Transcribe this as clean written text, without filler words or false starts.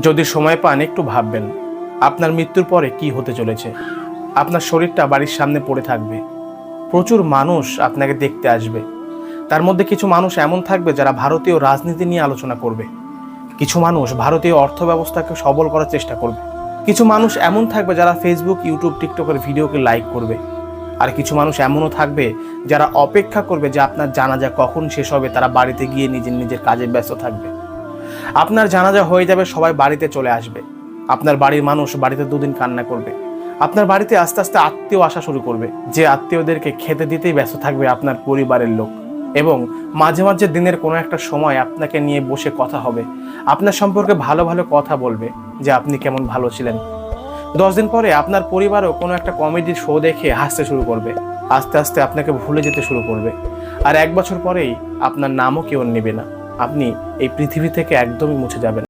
যদি সময় পান একটু ভাববেন আপনার মৃত্যুর পরে কি হতে চলেছে। আপনার শরীরটা বাড়ির সামনে পড়ে থাকবে, প্রচুর মানুষ আপনাকে দেখতে আসবে। তার মধ্যে কিছু মানুষ এমন থাকবে যারা ভারতীয় রাজনীতি নিয়ে আলোচনা করবে, কিছু মানুষ ভারতীয় অর্থ ব্যবস্থাকে সবল করার চেষ্টা করবে, কিছু মানুষ এমন থাকবে যারা ফেসবুক, ইউটিউব, টিকটকের ভিডিওকে লাইক করবে, আর কিছু মানুষ এমনও থাকবে যারা অপেক্ষা করবে যে আপনার জানাজা কখন শেষ হবে, তারা বাড়িতে গিয়ে নিজের নিজের কাজে ব্যস্ত থাকবে। আপনার জানাজা হয়ে যাবে, সবাই বাড়িতে চলে আসবে, আপনার বাড়ির মানুষ বাড়িতে দুদিন কান্না করবে, আপনার বাড়িতে আস্তে আস্তে আত্মীয় আসা শুরু করবে, যে আত্মীয়দেরকে খেতে দিতেই ব্যস্ত থাকবে আপনার পরিবারের লোক। এবং মাঝে মাঝে দিনের কোনো একটা সময় আপনাকে নিয়ে বসে কথা হবে, আপনার সম্পর্কে ভালো ভালো কথা বলবে যে আপনি কেমন ভালো ছিলেন। 10 দিন পরে আপনার পরিবারও কোনো একটা কমেডির শো দেখে হাসতে শুরু করবে, আস্তে আস্তে আপনাকে ভুলে যেতে শুরু করবে। আর 1 বছর পরেই আপনার নামও কেউ নেবে না, আপনি এই পৃথিবী থেকে একদমই মুছে যাবেন।